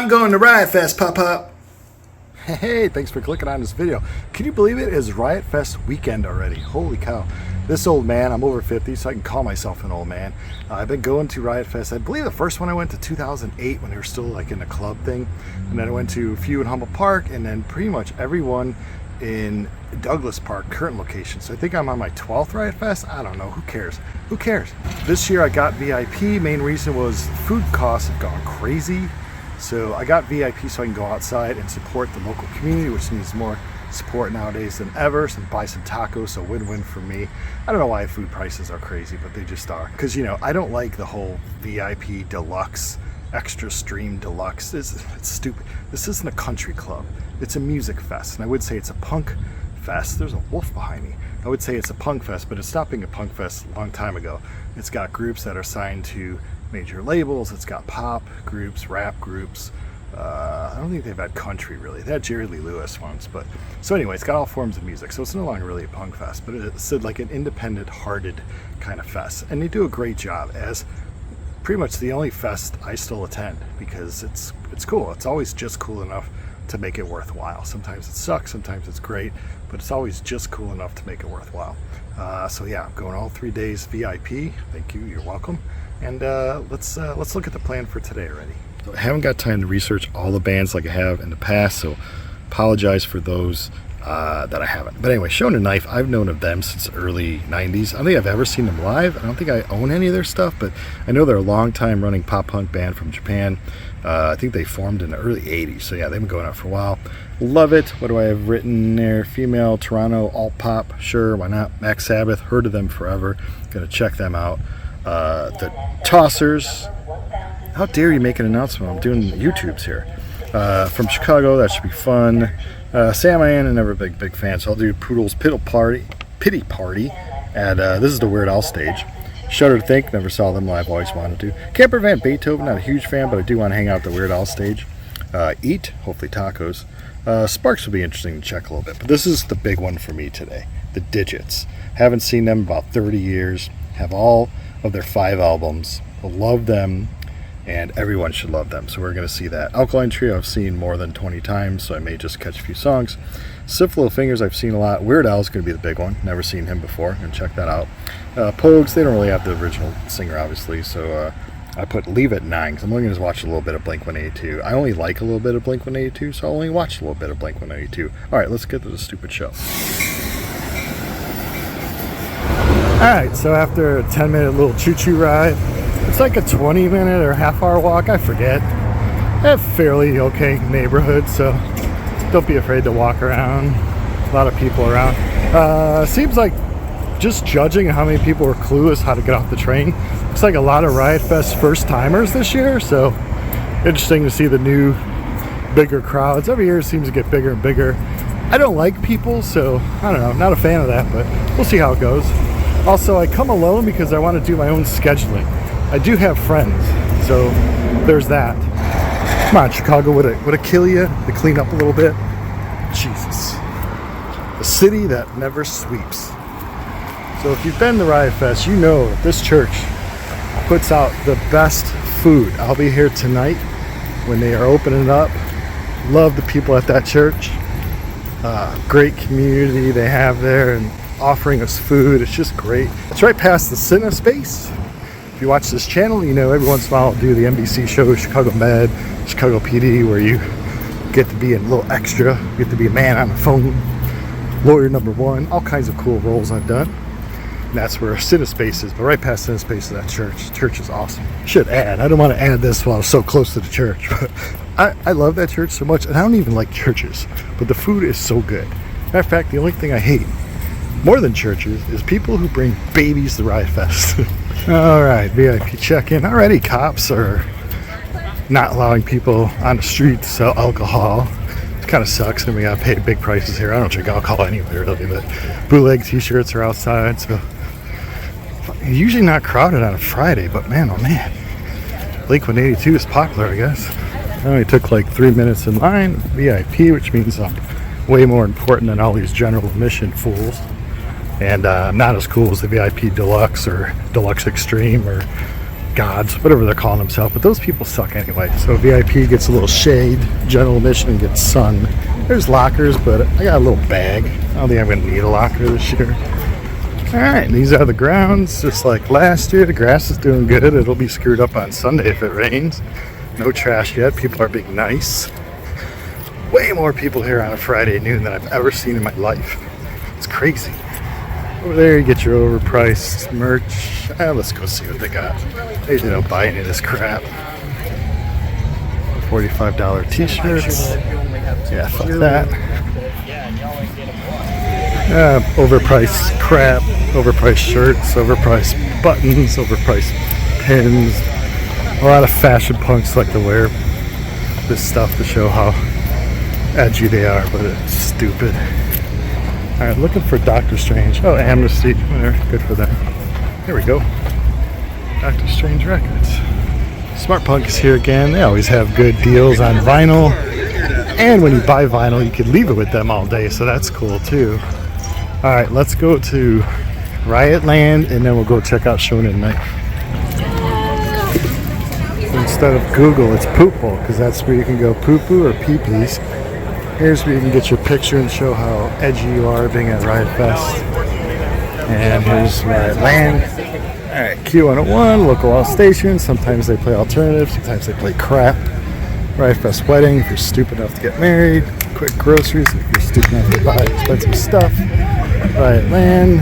I'm going to Riot Fest, Pop. Hey, thanks for clicking on this video. Can you believe it is Riot Fest weekend already? Holy cow. This old man, I'm over 50, so I can call myself an old man. I've been going to Riot Fest. I believe the first one I went to 2008 when they were still like in the club thing. And then I went to a few in Humble Park, and then pretty much everyone in Douglas Park, current location. So I think I'm on my 12th Riot Fest. I don't know, who cares? Who cares? This year I got VIP. Main reason was food costs have gone crazy. So I got VIP so I can go outside and support the local community, which needs more support nowadays than ever. So buy some tacos, so win-win for me. I don't know why food prices are crazy, but they just are. Because, you know, I don't like the whole VIP deluxe, extra stream deluxe. It's stupid. This isn't a country club. It's a music fest. And I would say it's a punk fest. There's a wolf behind me. I would say it's a punk fest, but it stopped being a punk fest a long time ago. It's got groups that are signed to major labels. It's got pop groups, rap groups. I don't think they've had country really. They had Jerry Lee Lewis once, but so anyway, it's got all forms of music. So it's no longer really a punk fest, but it's like an independent-hearted kind of fest, and they do a great job. As pretty much the only fest I still attend because it's cool. It's always just cool enough to make it worthwhile. Sometimes it sucks, sometimes it's great, but it's always just cool enough to make it worthwhile. So yeah, I'm going all 3 days VIP. Thank you. You're welcome. And let's look at the plan for today already. So I haven't got time to research all the bands like I have in the past, so apologize for those that I haven't. But anyway, Shonen Knife, I've known of them since the early 90s. I don't think I've ever seen them live. I don't think I own any of their stuff, but I know they're a long time running pop punk band from Japan. I think they formed in the early 80s, so yeah, they've been going out for a while. Love it. What do I have written there? Female, Toronto, alt pop, sure, why not? Max Sabbath, heard of them forever. Gonna check them out. The Tossers. How dare you make an announcement? I'm doing YouTubes here. From Chicago, that should be fun. Sam I am never a big fan, so I'll do Poodle's Pity Party at this is the Weird Al stage. Shudder to Think, never saw them live, always wanted to. Can't Prevent Beethoven, not a huge fan, but I do want to hang out at the Weird Al stage. Eat, hopefully tacos. Sparks will be interesting to check a little bit, but this is the big one for me today. The Didjits. Haven't seen them in about 30 years. Have all of their 5 albums. Love them, and everyone should love them, so we're going to see that. Alkaline Trio I've seen more than 20 times, so I may just catch a few songs. Stiff Little Fingers I've seen a lot. Weird Al's going to be the big one. Never seen him before, and check that out. Pogues, they don't really have the original singer, obviously, so I put Leave at 9, because I'm only going to watch a little bit of Blink-182. I only like a little bit of Blink-182, so I'll only watch a little bit of Blink-182. Alright, let's get to the stupid show. Alright, so after a 10-minute little choo-choo ride, it's like a 20-minute or half-hour walk, I forget. I have fairly okay neighborhood, so don't be afraid to walk around. A lot of people around. Seems like, just judging how many people were clueless how to get off the train, looks like a lot of Riot Fest first-timers this year, so interesting to see the new, bigger crowds. Every year it seems to get bigger and bigger. I don't like people, so I don't know, not a fan of that, but we'll see how it goes. Also, I come alone because I want to do my own scheduling. I do have friends, so there's that. Come on, Chicago, would it kill you to clean up a little bit? Jesus. A city that never sweeps. So if you've been to Riot Fest, you know that this church puts out the best food. I'll be here tonight when they are opening up. Love the people at that church. Great community they have there and offering us food. It's just great. It's right past the Cine Space. If you watch this channel, you know every once in a while I'll do the NBC show, Chicago Med, Chicago PD, where you get to be a little extra, you get to be a man on the phone, lawyer number 1, all kinds of cool roles I've done. And that's where Cine Space is, but right past Cine Space is that church. The church is awesome. Should add, I don't want to add this while I'm so close to the church, but I love that church so much, and I don't even like churches, but the food is so good. Matter of fact, the only thing I hate more than churches is people who bring babies to Riot Fest. Alright, VIP check-in. Already cops are not allowing people on the street to sell alcohol. It kind of sucks, and we gotta pay big prices here. I don't drink alcohol anyway, really, but bootleg t-shirts are outside, so usually not crowded on a Friday, but man, oh man. Blink-182 is popular, I guess. I only took like 3 minutes in line, VIP, which means I'm way more important than all these general admission fools. And I'm not as cool as the VIP Deluxe or Deluxe Extreme or gods, whatever they're calling themselves, but those people suck anyway. So VIP gets a little shade, general admission gets sun. There's lockers, but I got a little bag. I don't think I'm gonna need a locker this year. All right, these are the grounds, just like last year. The grass is doing good. It'll be screwed up on Sunday if it rains. No trash yet. People are being nice. Way more people here on a Friday noon than I've ever seen in my life. It's crazy. Over there you get your overpriced merch. Let's go see what they got. They don't buy any of this crap. $45 t-shirts. Yeah, fuck that. Overpriced crap, overpriced shirts, overpriced buttons, overpriced pins. A lot of fashion punks like to wear this stuff to show how edgy they are, but it's stupid. Alright, looking for Doctor Strange. Oh, Amnesty. Whatever, good for them. Here we go. Doctor Strange Records. Smart Punk is here again. They always have good deals on vinyl. And when you buy vinyl, you can leave it with them all day, so that's cool too. Alright, let's go to Riot Land and then we'll go check out Shonen Knife. Instead of Google, it's Poople, because that's where you can go poo-poo or pee-pees. Here's where you can get your picture and show how edgy you are being at Riot Fest. And here's Riot Land. Alright, Q101, local all stations. Sometimes they play alternatives, sometimes they play crap. Riot Fest wedding if you're stupid enough to get married. Quick groceries if you're stupid enough to buy expensive stuff. Riot Land.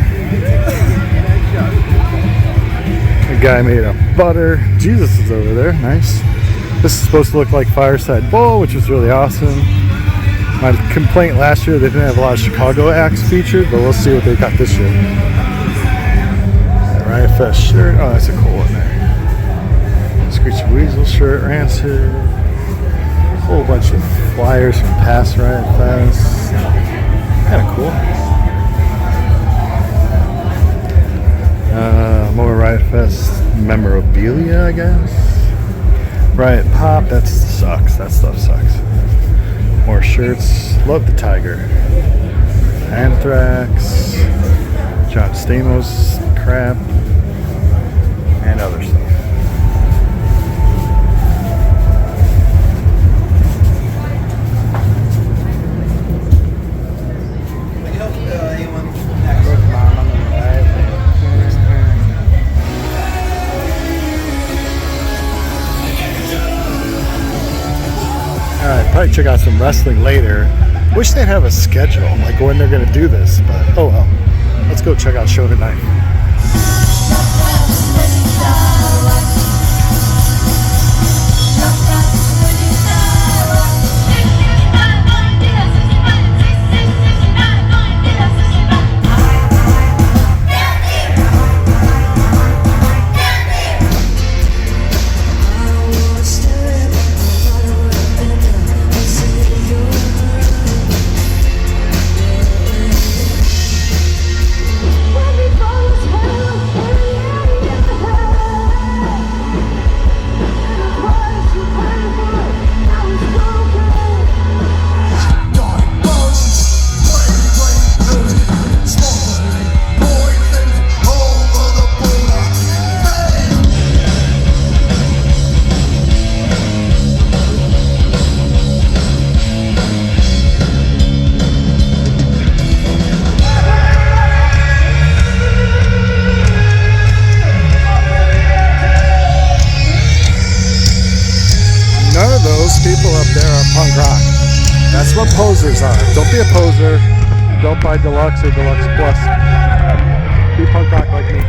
A guy made of butter. Jesus is over there. Nice. This is supposed to look like Fireside Bowl, which was really awesome. My complaint last year, they didn't have a lot of Chicago acts featured, but we'll see what they got this year. Riot Fest shirt. Oh, that's a cool one there. Screechy Weasel shirt, Rancid. A whole bunch of flyers from past Riot Fest. Kind of cool. More Riot Fest memorabilia, I guess. Riot Pop, that sucks. That stuff sucks. More shirts. Love the Tiger. Anthrax. John Stamos crap. And other stuff. Alright, probably check out some wrestling later. Wish they'd have a schedule, like when they're gonna do this, but oh well. Let's go check out Shonen Knife. None of those people up there are punk rock. That's what posers are. Don't be a poser. Don't buy Deluxe or Deluxe Plus. Be punk rock like me.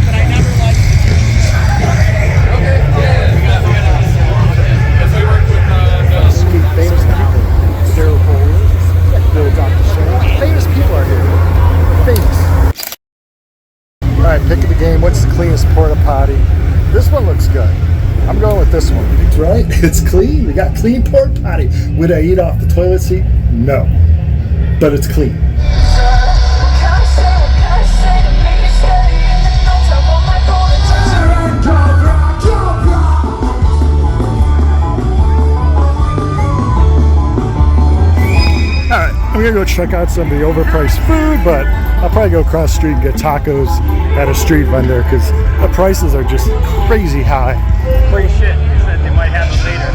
But I never liked Famous people. Daryl Cole, Bill Dr. Strange. Famous people are here. Famous. Alright, pick of the game. What's the cleanest porta potty? This one looks good. I'm going with this one. Right? It's clean. We got clean porta potty. Would I eat off the toilet seat? No. But it's clean. Alright, I'm gonna go check out some of the overpriced food, but I'll probably go across the street and get tacos at a street vendor because the prices are just crazy high. Free shit. They said they might have it later.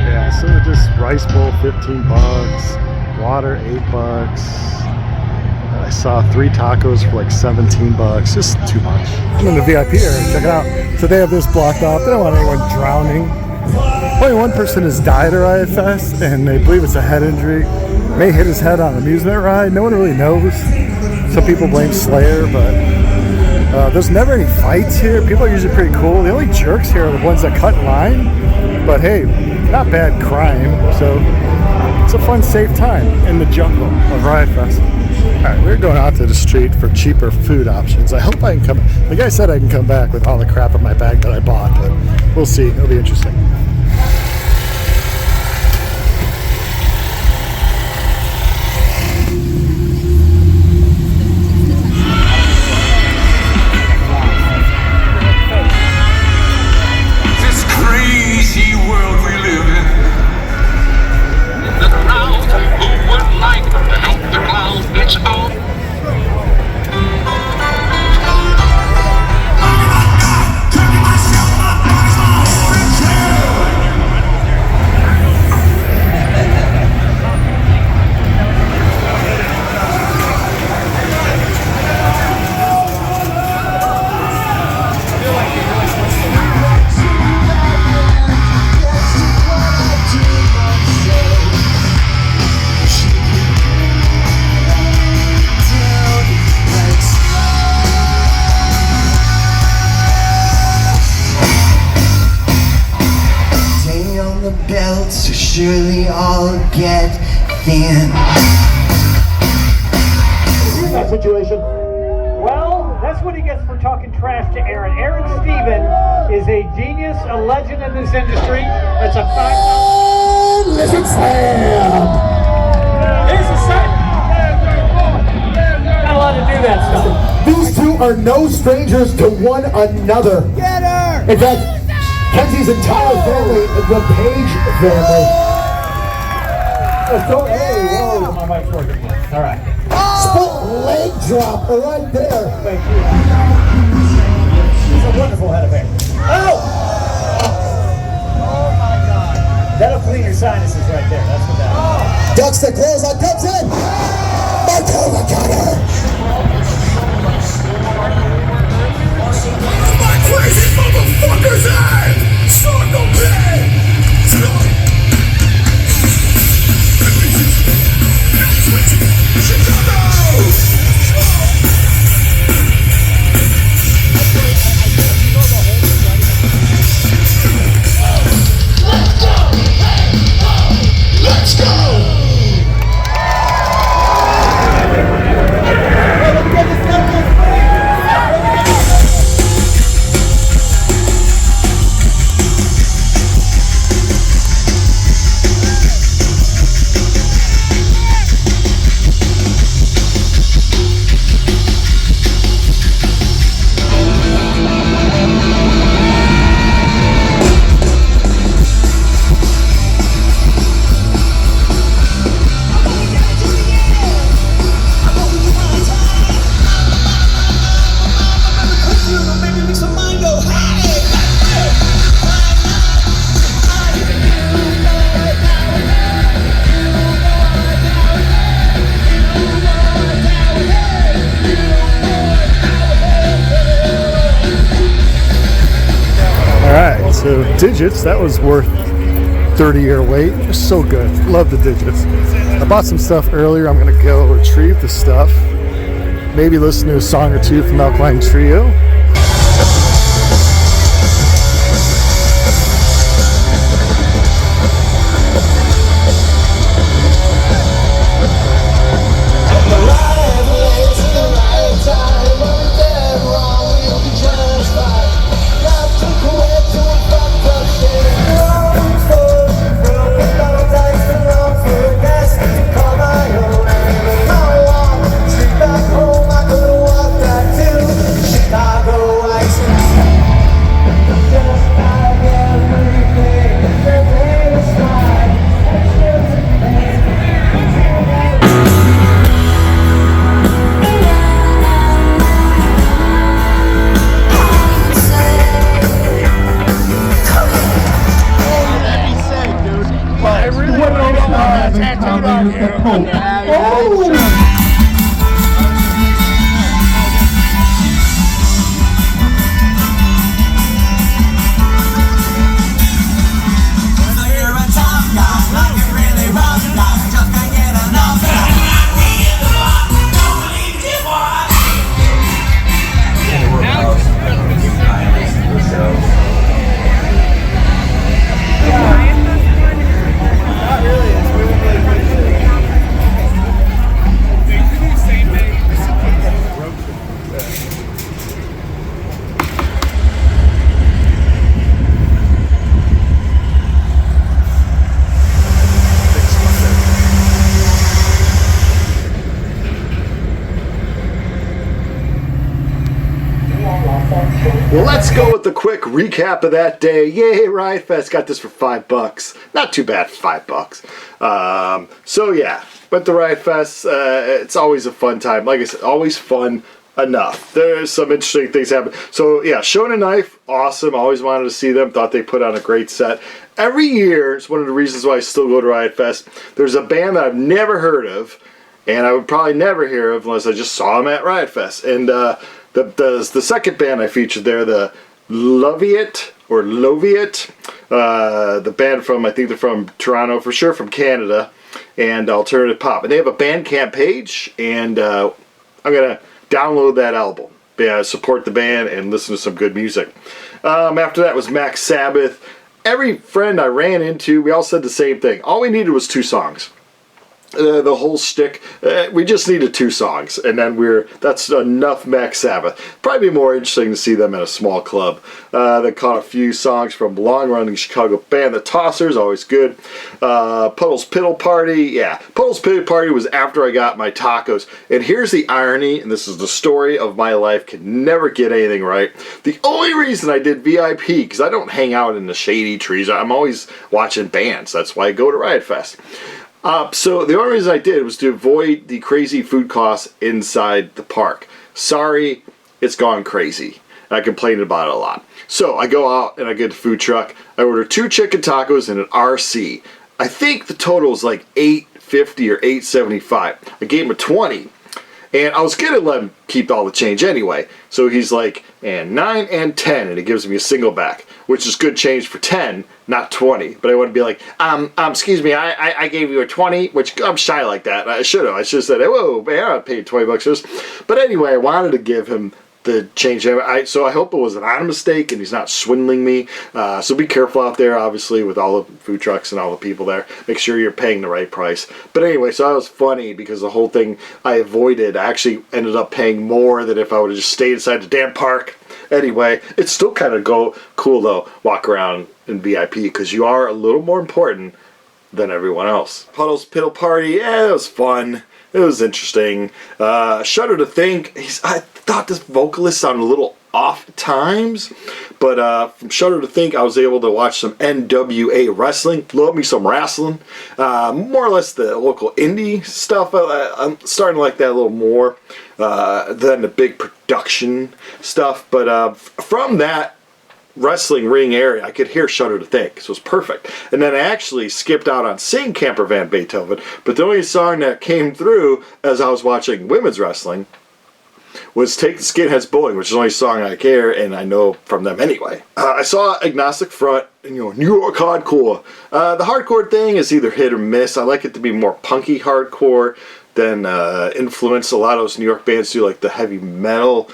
Yeah, so just rice bowl, 15 bucks, water, 8 bucks. I saw 3 tacos for like 17 bucks, just too much. I'm in the VIP area, check it out. So they have this blocked off, they don't want anyone drowning. Only one person has died at Riot Fest, and they believe it's a head injury. May hit his head on an amusement ride, no one really knows. Some people blame Slayer, but there's never any fights here. People are usually pretty cool. The only jerks here are the ones that cut in line, but hey, not bad crime, so it's a fun, safe time in the jungle of Riot Fest. Alright, we're going out to the street for cheaper food options. I hope I can come. The guy said I can come back with all the crap in my bag that I bought, but we'll see. It'll be interesting. This crazy world we live in. The crowd who would like to help the clown bitch out. belts surely all get thin. That situation. Well, that's what he gets for talking trash to Aaron. Aaron Stephen is a genius, a legend in this industry. That's a fact. Listen, Sam. Here's a sign. Not allowed to do that stuff. These two are no strangers to one another. Get her! In fact, Kenzie's entire family is the Page family. So, hey, whoa. My mic's working. All right. Split leg drop right there. Thank you. He's a wonderful head of hair. Oh! Oh my God. That'll clean your sinuses right there. That's what that is. Ducks the close on, comes in. Michael McConnell. My crazy motherfuckers, hey! Son of a Let's go! Alright, so Didjits, that was worth 30-year wait. It was so good. Love the Didjits. I bought some stuff earlier. I'm going to go retrieve the stuff. Maybe listen to a song or two from Alkaline Trio. Chicago. Well, let's go with the quick recap of that day. Yay, Riot Fest. Got this for $5. Not too bad for $5. So yeah, but the Riot Fest, it's always a fun time. Like I said, always fun enough. There's some interesting things happen. So yeah, Shonen Knife, awesome. Always wanted to see them. Thought they put on a great set. Every year, it's one of the reasons why I still go to Riot Fest. There's a band that I've never heard of, and I would probably never hear of unless I just saw them at Riot Fest. And the second band I featured there, the Loviet, the band from, I think they're from Toronto, for sure from Canada, and alternative pop. And they have a Bandcamp page, and I'm going to download that album, support the band, and listen to some good music. After that was Max Sabbath. Every friend I ran into, we all said the same thing. All we needed was 2 songs. The whole shtick, we just needed 2 songs, and then that's enough Max Sabbath. Probably be more interesting to see them at a small club. They caught a few songs from long-running Chicago band, The Tossers, always good. Puddle's Piddle Party, yeah. Puddle's Piddle Party was after I got my tacos. And here's the irony, and this is the story of my life, can never get anything right. The only reason I did VIP, because I don't hang out in the shady trees, I'm always watching bands. That's why I go to Riot Fest. So the only reason I did was to avoid the crazy food costs inside the park. Sorry, it's gone crazy. I complained about it a lot. So I go out and I get the food truck. I order 2 chicken tacos and an RC. I think the total was like $8.50 or $8.75. I gave him a 20. And I was going to let him keep all the change anyway. So he's like, and 9 and 10, and he gives me a single back, which is good change for 10, not 20. But I wouldn't be like, excuse me, I gave you a 20, which I'm shy like that. I should have said, whoa, man, I paid $20 for this. But anyway, I wanted to give him the change. So I hope it was an honest mistake and he's not swindling me. So be careful out there, obviously, with all the food trucks and all the people there. Make sure you're paying the right price. But anyway, so that was funny because the whole thing I avoided, I actually ended up paying more than if I would have just stayed inside the damn park. Anyway, it's still kind of cool though, walk around in VIP because you are a little more important than everyone else. Puddle's Piddle Party, yeah, it was fun. It was interesting. Shudder to think, I thought this vocalist sounded a little off at times, but from Shudder to Think, I was able to watch some NWA wrestling. Love me some wrestling. More or less the local indie stuff. I'm starting to like that a little more than the big production stuff. But from that wrestling ring area, I could hear Shudder to Think, so it was perfect. And then I actually skipped out on Sing Camper Van Beethoven, but the only song that came through as I was watching women's wrestling was Take the Skinheads Bowling, which is the only song I care, and I know from them anyway. I saw Agnostic Front, and New York hardcore. The hardcore thing is either hit or miss. I like it to be more punky hardcore than influence a lot of those New York bands do, like the heavy metal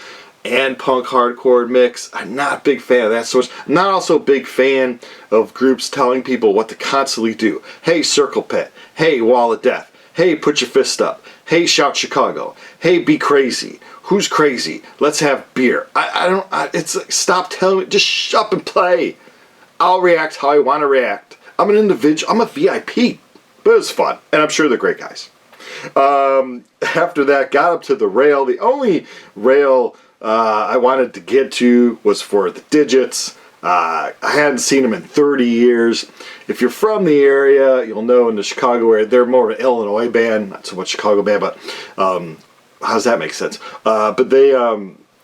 and punk hardcore mix. I'm not a big fan of that source. I'm not also a big fan of groups telling people what to constantly do. Hey, Circle Pit. Hey, Wall of Death. Hey, put your fist up. Hey, shout Chicago. Hey, be crazy. Who's crazy? Let's have beer. It's like, stop telling me. Just shut up and play. I'll react how I want to react. I'm an individual. I'm a VIP. But it was fun. And I'm sure they're great guys. After that, got up to the rail. The only rail I wanted to get to was for the Didjits. I hadn't seen them in 30 years. If you're from the area, you'll know in the Chicago area, they're more of an Illinois band, not so much Chicago band, but how does that make sense? But they,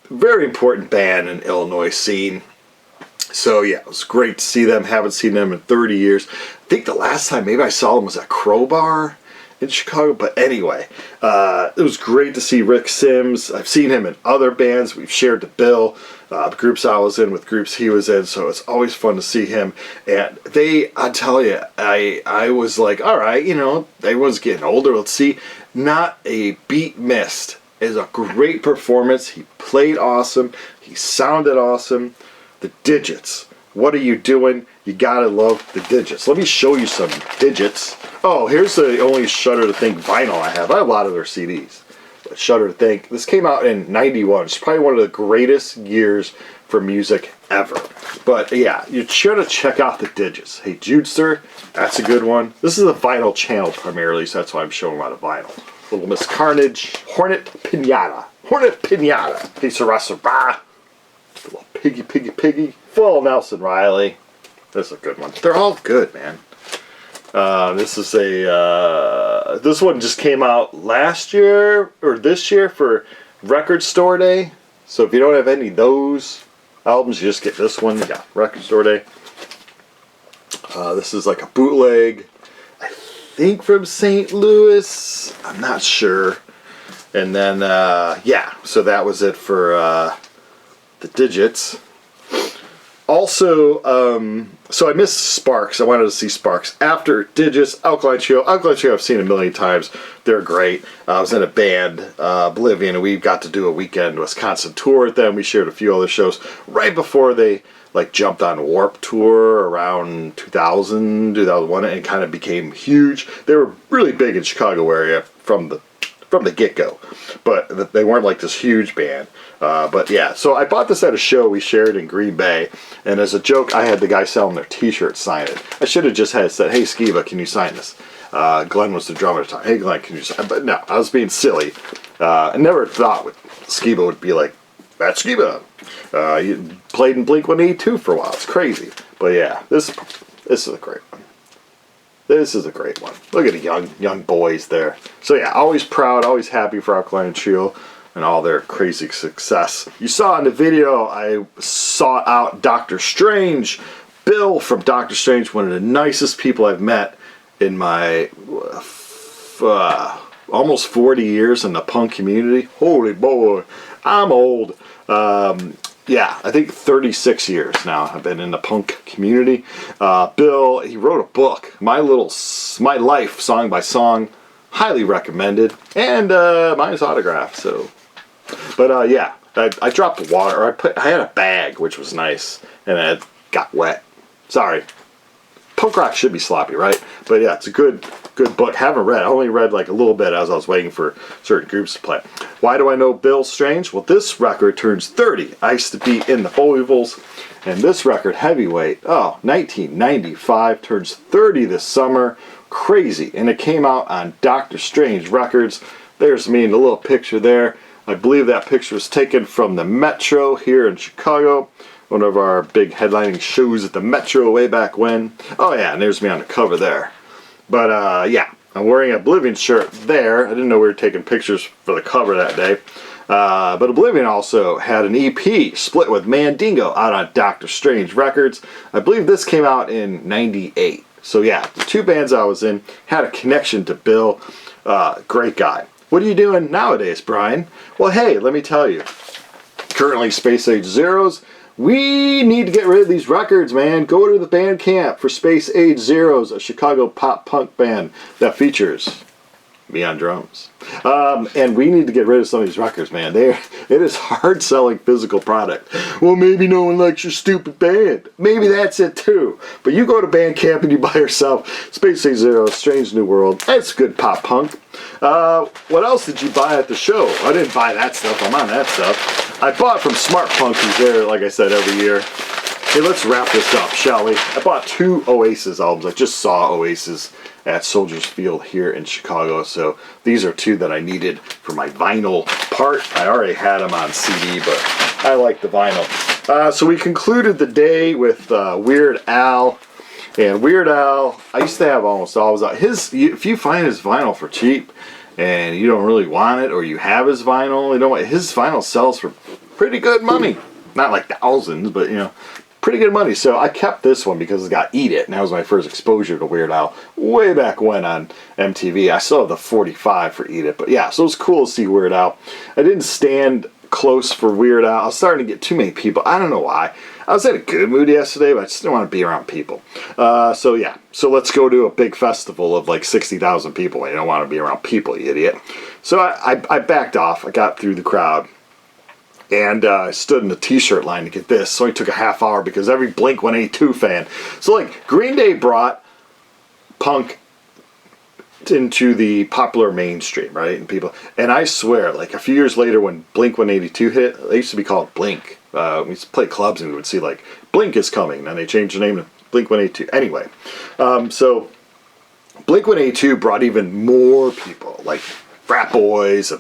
very important band in Illinois scene. So yeah, it was great to see them. Haven't seen them in 30 years. I think the last time maybe I saw them was at Crowbar in Chicago, but anyway, it was great to see Rick Sims. I've seen him in other bands. We've shared the bill, groups I was in with groups he was in, so it's always fun to see him. And I tell you, I was like, all right, everyone's getting older, let's see. Not a beat missed. It was a great performance. He played awesome. He sounded awesome. The Didjits. What are you doing? You gotta love the Didjits. Let me show you some Didjits. Oh, here's the only Shudder to Think vinyl I have. I have a lot of their CDs. But Shudder to Think. This came out in '91. It's probably one of the greatest years for music ever. But yeah, you should have check out the Didjits. Hey, Judester, that's a good one. This is a vinyl channel primarily, so that's why I'm showing a lot of vinyl. Little Miss Carnage, Hornet Pinata. Hornet Pinata. Hey, Sarasa, bah. Little Piggy. Full Nelson Riley. This is a good one. They're all good, man. This is a this one just came out last year or this year for Record Store Day. So if you don't have any of those albums, you just get this one. Yeah, Record Store Day. This is like a bootleg, I think from St. Louis. I'm not sure. And then yeah, so that was it for the Didjits. Also, so I missed Sparks. I wanted to see Sparks. After Didjits, Alkaline Trio. Alkaline Trio I've seen a million times. They're great. I was in a band, Oblivion, and we got to do a weekend Wisconsin tour with them. We shared a few other shows right before they like jumped on Warped Tour around 2000, 2001, and kind of became huge. They were really big in Chicago area from the get-go, but they weren't like this huge band. But yeah, so I bought this at a show we shared in Green Bay, and as a joke, I had the guy selling their t-shirt sign it. I should have just had said, hey Skiba, can you sign this? Glenn was the drummer at the time. Hey Glenn, can you sign? But no, I was being silly. I never thought Skiba would be like, that's Skiba. You played in Blink-182 for a while. It's crazy. But yeah, this is a great one. This is a great one. Look at the young boys there. So yeah, always proud, always happy for Alkaline Trio and all their crazy success. You saw in the video, I sought out Dr. Strange. Bill from Dr. Strange, one of the nicest people I've met in my almost 40 years in the punk community. Holy boy, I'm old. Yeah, I think 36 years now I've been in the punk community. Bill, he wrote a book, My Life, song by song, highly recommended, and mine's autographed. So, but yeah, I dropped the water, or I had a bag, which was nice, and it got wet. Sorry. Punk rock should be sloppy, right? But yeah, it's a good book. Haven't read. I only read like a little bit as I was waiting for certain groups to play. Why do I know Bill Strange? Well, this record turns 30. I used to be in the Bovievals, and this record, Heavyweight, 1995, turns 30 this summer. Crazy. And it came out on Dr. Strange Records. There's me in the little picture there. I believe that picture was taken from the Metro here in Chicago. One of our big headlining shows at the Metro way back when. Oh yeah, and there's me on the cover there. But yeah, I'm wearing an Oblivion shirt there. I didn't know we were taking pictures for the cover that day. But Oblivion also had an EP split with Mandingo out on Dr. Strange Records. I believe this came out in '98. So yeah, the two bands I was in had a connection to Bill. Great guy. What are you doing nowadays, Brian? Well, hey, let me tell you. Currently, Space Age Zeros. We need to get rid of these records, man. Go to the Bandcamp for Space Age Zeros, a Chicago pop punk band that features me on drums. And we need to get rid of some of these records, man. It is hard selling physical product. Well, maybe no one likes your stupid band. Maybe that's it too. But you go to Bandcamp and you buy yourself Space Age Zero, Strange New World. That's good pop punk. What else did you buy at the show? I didn't buy that stuff. I'm on that stuff. I bought from Smart Punk, who's there, like I said, every year. Hey, let's wrap this up, shall we? I bought 2 Oasis albums. I just saw Oasis at Soldiers Field here in Chicago, so these are 2 that I needed for my vinyl part. I already had them on CD, but I like the vinyl. So we concluded the day with Weird Al. And Weird Al, I used to have almost always if you find his vinyl for cheap and you don't really want it, or you have his vinyl, you know what, his vinyl sells for pretty good money. Not like thousands, but you know, pretty good money. So I kept this one because it's got Eat It, and that was my first exposure to Weird Al way back when on MTV. I still have the 45 for Eat It, but yeah, so it was cool to see Weird Al. I didn't stand close for Weird Al. I was starting to get too many people. I don't know why. I was in a good mood yesterday, but I just didn't want to be around people. So yeah, so let's go to a big festival of like 60,000 people. You don't want to be around people, you idiot. So I backed off. I got through the crowd. And I stood in the t-shirt line to get this. So it took a half hour because every Blink-182 fan. So like Green Day brought punk into the popular mainstream, right? And I swear, like a few years later when Blink-182 hit, they used to be called Blink. We used to play clubs and we would see like Blink is coming, and they changed the name to Blink-182. Anyway, so Blink-182 brought even more people, like frat boys,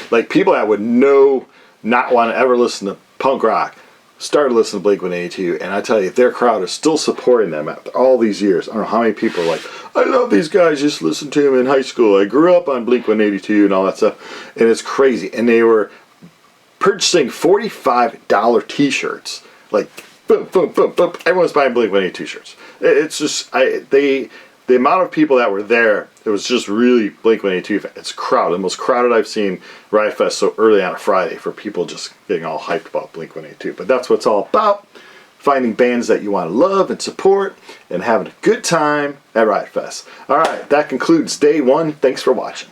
like people that would not want to ever listen to punk rock, started listening to Blink-182, and I tell you, their crowd is still supporting them after all these years. I don't know how many people are like, I love these guys, just listened to them in high school. I grew up on Blink-182 and all that stuff. And it's crazy. And they were purchasing $45 t-shirts. Like, boom, boom, boom, boom. Everyone's buying Blink-182 t-shirts. It's just, the amount of people that were there, it was just really Blink-182. It's crowded, the most crowded I've seen Riot Fest so early on a Friday for people just getting all hyped about Blink-182. But that's what it's all about, finding bands that you want to love and support and having a good time at Riot Fest. All right, that concludes day one. Thanks for watching.